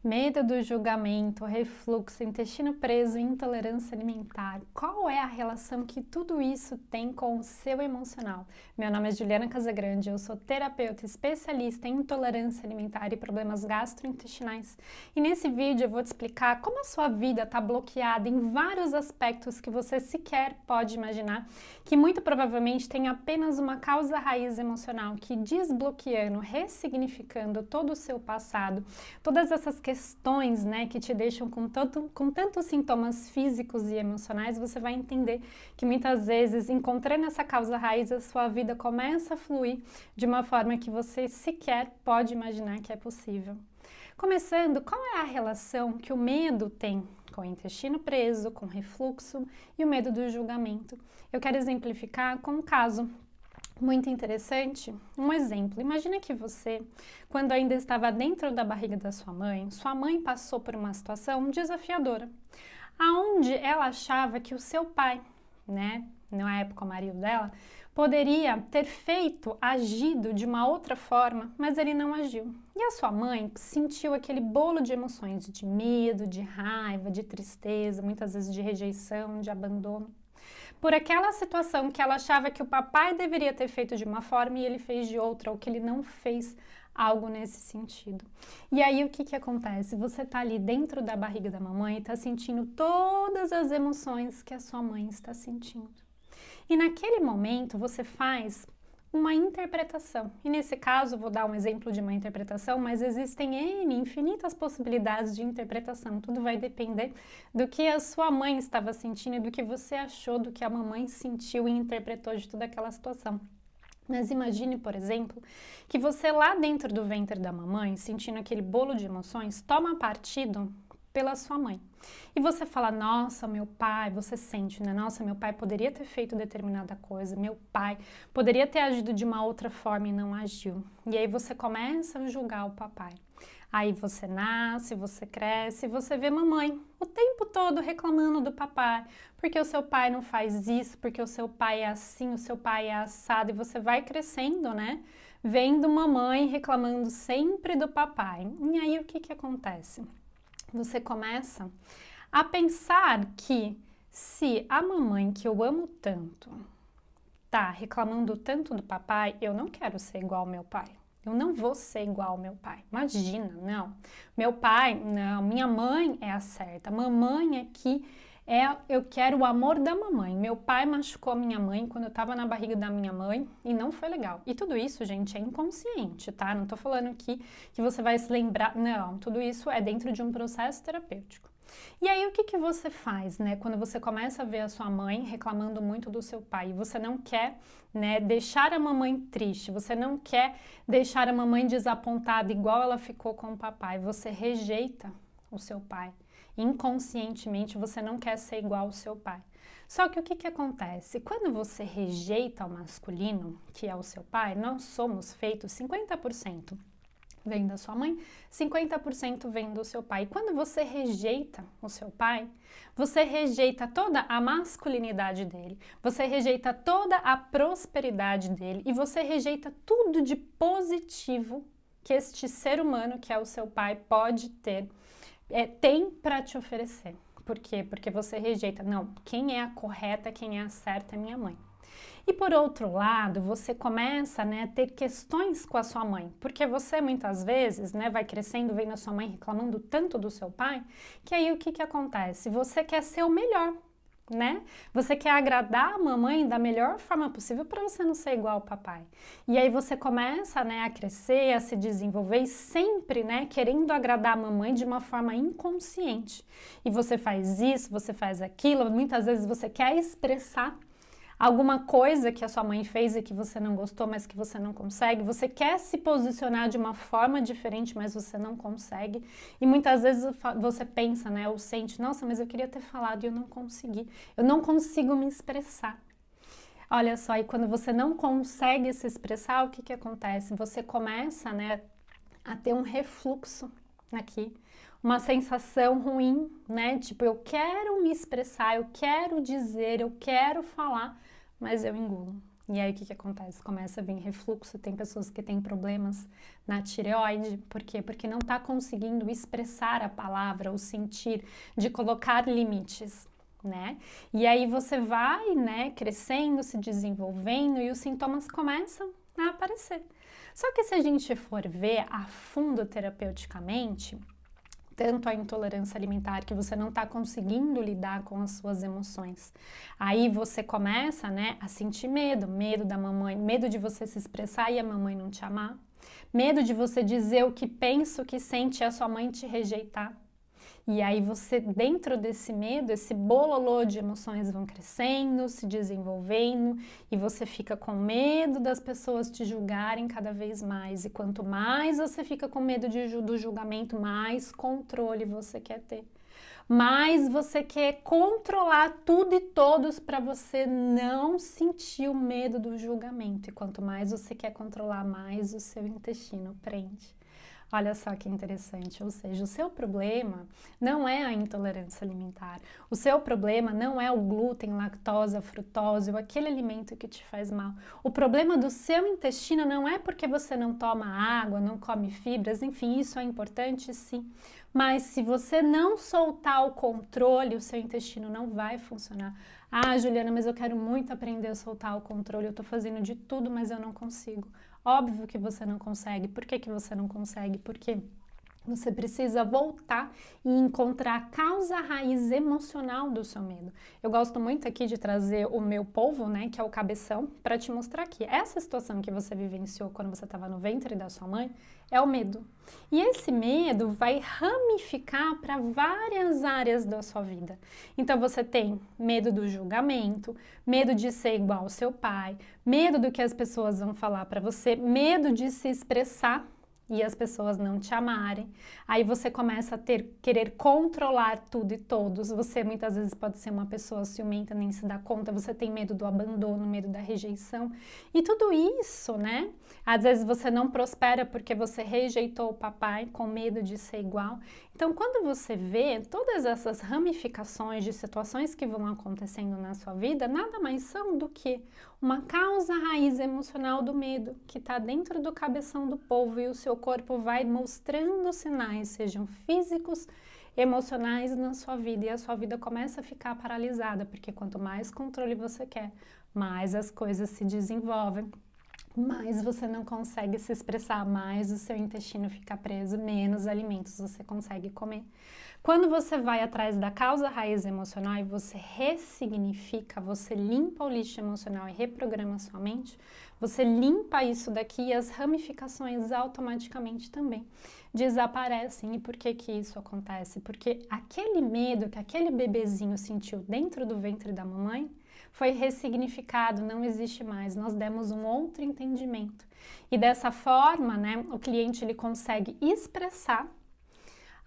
Medo do julgamento, refluxo, intestino preso, intolerância alimentar. Qual é a relação que tudo isso tem com o seu emocional? Meu nome é Juliana Casagrande, eu sou terapeuta especialista em intolerância alimentar e problemas gastrointestinais. E nesse vídeo eu vou te explicar como a sua vida está bloqueada em vários aspectos que você sequer pode imaginar, que muito provavelmente tem apenas uma causa raiz emocional que, desbloqueando, ressignificando todo o seu passado, todas essas questões, né, que te deixam com tantos sintomas físicos e emocionais, você vai entender que muitas vezes, encontrando essa causa raiz, a sua vida começa a fluir de uma forma que você sequer pode imaginar que é possível. Começando, qual é a relação que o medo tem com o intestino preso, com o refluxo e o medo do julgamento? Eu quero exemplificar com um caso muito interessante, um exemplo. Imagina que você, quando ainda estava dentro da barriga da sua mãe passou por uma situação desafiadora, aonde ela achava que o seu pai, né, na época o marido dela, poderia ter agido de uma outra forma, mas ele não agiu. E a sua mãe sentiu aquele bolo de emoções, de medo, de raiva, de tristeza, muitas vezes de rejeição, de abandono, por aquela situação que ela achava que o papai deveria ter feito de uma forma e ele fez de outra, ou que ele não fez algo nesse sentido. E aí o que acontece? Você tá ali dentro da barriga da mamãe e tá sentindo todas as emoções que a sua mãe está sentindo. E naquele momento você faz uma interpretação. E nesse caso, vou dar um exemplo de uma interpretação, mas existem infinitas possibilidades de interpretação. Tudo vai depender do que a sua mãe estava sentindo e do que você achou, do que a mamãe sentiu e interpretou de toda aquela situação. Mas imagine, por exemplo, que você lá dentro do ventre da mamãe, sentindo aquele bolo de emoções, toma partido pela sua mãe. E você fala, nossa, meu pai, você sente, né? Nossa, meu pai poderia ter feito determinada coisa, meu pai poderia ter agido de uma outra forma e não agiu. E aí você começa a julgar o papai. Aí você nasce, você cresce, você vê mamãe o tempo todo reclamando do papai, porque o seu pai não faz isso, porque o seu pai é assim, o seu pai é assado, e você vai crescendo, né? Vendo mamãe reclamando sempre do papai. E aí o que acontece? Você começa a pensar que se a mamãe que eu amo tanto tá reclamando tanto do papai, eu não quero ser igual ao meu pai. Eu não vou ser igual ao meu pai. Imagina, não. Meu pai, não. Minha mãe é a certa. Mamãe aqui eu quero o amor da mamãe. Meu pai machucou a minha mãe quando eu tava na barriga da minha mãe e não foi legal. E tudo isso, gente, é inconsciente, tá? Não tô falando aqui que você vai se lembrar. Não, tudo isso é dentro de um processo terapêutico. E aí o que você faz, né? Quando você começa a ver a sua mãe reclamando muito do seu pai e você não quer, né, deixar a mamãe triste, você não quer deixar a mamãe desapontada igual ela ficou com o papai, você rejeita o seu pai. Inconscientemente você não quer ser igual ao seu pai. Só que o que acontece? Quando você rejeita o masculino, que é o seu pai, nós somos feitos 50% vem da sua mãe, 50% vem do seu pai. E quando você rejeita o seu pai, você rejeita toda a masculinidade dele, você rejeita toda a prosperidade dele e você rejeita tudo de positivo que este ser humano, que é o seu pai, pode ter, tem para te oferecer. Por quê? Porque você rejeita, não, quem é a correta, quem é a certa é minha mãe. E por outro lado, você começa, né, a ter questões com a sua mãe, porque você muitas vezes, né, vai crescendo, vendo a sua mãe reclamando tanto do seu pai, que aí o que acontece? Você quer ser o melhor, né? Você quer agradar a mamãe da melhor forma possível para você não ser igual ao papai. E aí você começa, né, a crescer, a se desenvolver e sempre, né, querendo agradar a mamãe de uma forma inconsciente. E você faz isso, você faz aquilo, muitas vezes você quer expressar alguma coisa que a sua mãe fez e que você não gostou, mas que você não consegue. Você quer se posicionar de uma forma diferente, mas você não consegue. E muitas vezes você pensa, né, ou sente, nossa, mas eu queria ter falado e eu não consegui. Eu não consigo me expressar. Olha só, e quando você não consegue se expressar, o que acontece? Você começa, né, a ter um refluxo aqui, uma sensação ruim, né? Tipo, eu quero me expressar, eu quero dizer, eu quero falar, mas eu engulo. E aí o que que acontece? Começa a vir refluxo, tem pessoas que têm problemas na tireoide, por quê? Porque não está conseguindo expressar a palavra, o sentir, de colocar limites, né? E aí você vai, né, crescendo, se desenvolvendo e os sintomas começam a aparecer. Só que se a gente for ver a fundo terapeuticamente, tanto a intolerância alimentar, que você não está conseguindo lidar com as suas emoções. Aí você começa, né, a sentir medo, medo da mamãe, medo de você se expressar e a mamãe não te amar, medo de você dizer o que pensa, o que sente e a sua mãe te rejeitar. E aí você, dentro desse medo, esse bololô de emoções vão crescendo, se desenvolvendo, e você fica com medo das pessoas te julgarem cada vez mais. E quanto mais você fica com medo do julgamento, mais controle você quer ter. Mais você quer controlar tudo e todos para você não sentir o medo do julgamento. E quanto mais você quer controlar, mais o seu intestino prende. Olha só que interessante, ou seja, o seu problema não é a intolerância alimentar, o seu problema não é o glúten, lactose, a frutose ou aquele alimento que te faz mal. O problema do seu intestino não é porque você não toma água, não come fibras, enfim, isso é importante sim, mas se você não soltar o controle, o seu intestino não vai funcionar. Ah, Juliana, mas eu quero muito aprender a soltar o controle, eu tô fazendo de tudo, mas eu não consigo. Óbvio que você não consegue. Por que que você não consegue? Porque você precisa voltar e encontrar a causa raiz emocional do seu medo. Eu gosto muito aqui de trazer o meu polvo, né, que é o cabeção, para te mostrar que essa situação que você vivenciou quando você estava no ventre da sua mãe é o medo. E esse medo vai ramificar para várias áreas da sua vida. Então você tem medo do julgamento, medo de ser igual ao seu pai, medo do que as pessoas vão falar para você, medo de se expressar e as pessoas não te amarem, aí você começa a querer controlar tudo e todos, você muitas vezes pode ser uma pessoa ciumenta, nem se dá conta, você tem medo do abandono, medo da rejeição, e tudo isso, né, às vezes você não prospera porque você rejeitou o papai com medo de ser igual, então quando você vê todas essas ramificações de situações que vão acontecendo na sua vida, nada mais são do que uma causa raiz emocional do medo que está dentro do cabeção do polvo e o seu corpo vai mostrando sinais, sejam físicos, emocionais na sua vida e a sua vida começa a ficar paralisada, porque quanto mais controle você quer, mais as coisas se desenvolvem, mais você não consegue se expressar, mais o seu intestino fica preso, menos alimentos você consegue comer. Quando você vai atrás da causa raiz emocional e você ressignifica, você limpa o lixo emocional e reprograma sua mente, você limpa isso daqui e as ramificações automaticamente também desaparecem. E por que que isso acontece? Porque aquele medo que aquele bebezinho sentiu dentro do ventre da mamãe foi ressignificado, não existe mais, nós demos um outro entendimento. E dessa forma, né, o cliente ele consegue expressar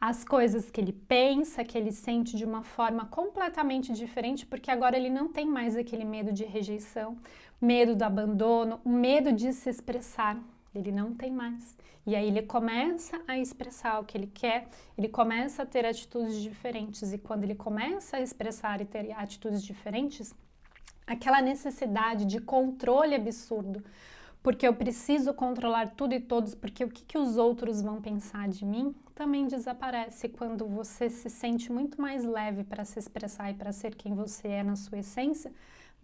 as coisas que ele pensa, que ele sente de uma forma completamente diferente, porque agora ele não tem mais aquele medo de rejeição, medo do abandono, o medo de se expressar, ele não tem mais. E aí ele começa a expressar o que ele quer, ele começa a ter atitudes diferentes, e quando ele começa a expressar e ter atitudes diferentes, aquela necessidade de controle absurdo, porque eu preciso controlar tudo e todos, porque o que os outros vão pensar de mim, também desaparece quando você se sente muito mais leve para se expressar e para ser quem você é na sua essência,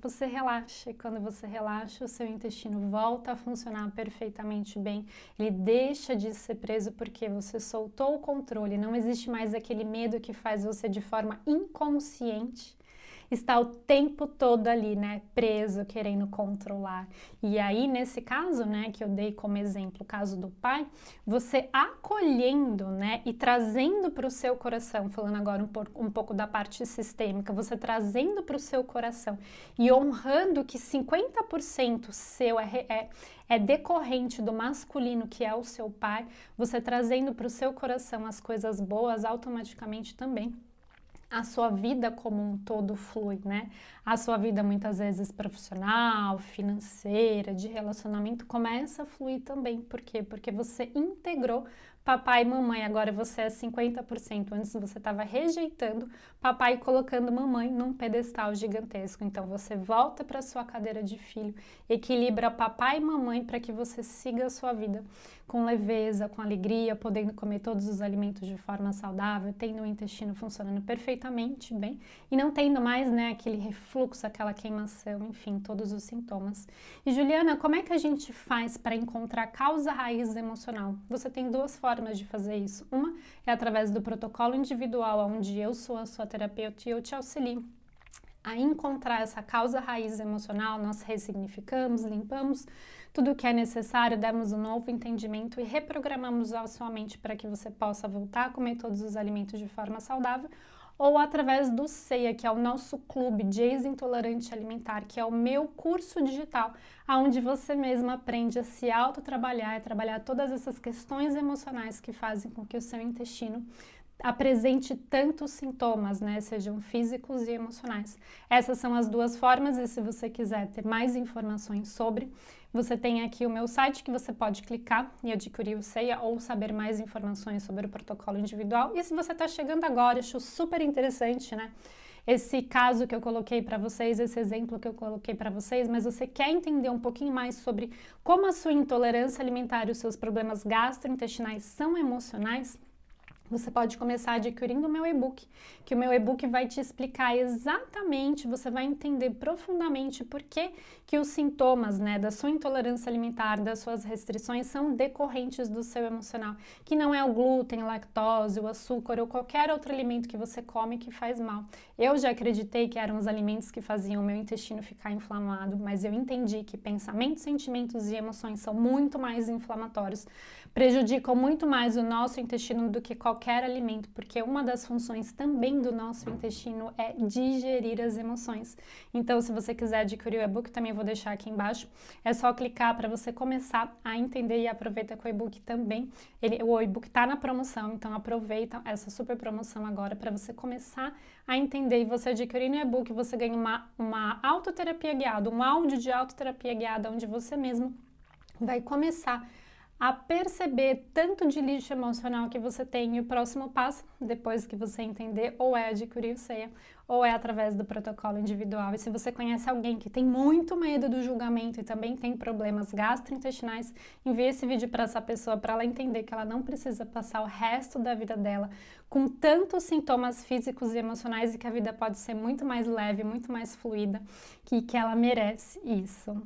você relaxa, e quando você relaxa, o seu intestino volta a funcionar perfeitamente bem, ele deixa de ser preso porque você soltou o controle, não existe mais aquele medo que faz você de forma inconsciente está o tempo todo ali, né, preso, querendo controlar. E aí, nesse caso, né, que eu dei como exemplo, o caso do pai, você acolhendo, né, e trazendo para o seu coração, falando agora um pouco da parte sistêmica, você trazendo para o seu coração e honrando que 50% seu é decorrente do masculino, que é o seu pai, você trazendo para o seu coração as coisas boas, automaticamente também a sua vida como um todo flui, né? A sua vida muitas vezes profissional, financeira, de relacionamento começa a fluir também. Por quê? Porque você integrou papai e mamãe, agora você é 50%. Antes você estava rejeitando papai e colocando mamãe num pedestal gigantesco. Então você volta para sua cadeira de filho, equilibra papai e mamãe para que você siga a sua vida com leveza, com alegria, podendo comer todos os alimentos de forma saudável, tendo o intestino funcionando perfeitamente bem e não tendo mais, né, aquele refluxo, aquela queimação, enfim, todos os sintomas. E Juliana, como é que a gente faz para encontrar causa raiz emocional? Você tem duas formas de fazer isso. Uma é através do protocolo individual, onde eu sou a sua terapeuta e eu te auxilio a encontrar essa causa raiz emocional. Nós ressignificamos, limpamos tudo o que é necessário, damos um novo entendimento e reprogramamos a sua mente para que você possa voltar a comer todos os alimentos de forma saudável, ou através do CEIA, que é o nosso clube de ex-intolerante alimentar, que é o meu curso digital, onde você mesmo aprende a se autotrabalhar e trabalhar todas essas questões emocionais que fazem com que o seu intestino apresente tantos sintomas, né, sejam físicos e emocionais. Essas são as duas formas, e se você quiser ter mais informações sobre, você tem aqui o meu site que você pode clicar e adquirir o CEIA ou saber mais informações sobre o protocolo individual. E se você está chegando agora, acho super interessante, né, esse caso que eu coloquei para vocês, esse exemplo que eu coloquei para vocês, mas você quer entender um pouquinho mais sobre como a sua intolerância alimentar e os seus problemas gastrointestinais são emocionais, você pode começar adquirindo o meu e-book, que o meu e-book vai te explicar exatamente, você vai entender profundamente por que os sintomas, né, da sua intolerância alimentar, das suas restrições são decorrentes do seu emocional, que não é o glúten, lactose, o açúcar ou qualquer outro alimento que você come que faz mal. Eu já acreditei que eram os alimentos que faziam o meu intestino ficar inflamado, mas eu entendi que pensamentos, sentimentos e emoções são muito mais inflamatórios, prejudicam muito mais o nosso intestino do que qualquer alimento, porque uma das funções também do nosso intestino é digerir as emoções. Então, se você quiser adquirir o e-book, também vou deixar aqui embaixo, é só clicar para você começar a entender e aproveita com o e-book também. O e-book está na promoção, então aproveita essa super promoção agora para você começar a entender. E você adquirindo o e-book, você ganha uma autoterapia guiada, um áudio de autoterapia guiada, onde você mesmo vai começar a perceber tanto de lixo emocional que você tem. E o próximo passo, depois que você entender, ou é adquirir o CEIA, ou é através do protocolo individual. E se você conhece alguém que tem muito medo do julgamento e também tem problemas gastrointestinais, envie esse vídeo para essa pessoa, para ela entender que ela não precisa passar o resto da vida dela com tantos sintomas físicos e emocionais, e que a vida pode ser muito mais leve, muito mais fluida, que ela merece isso.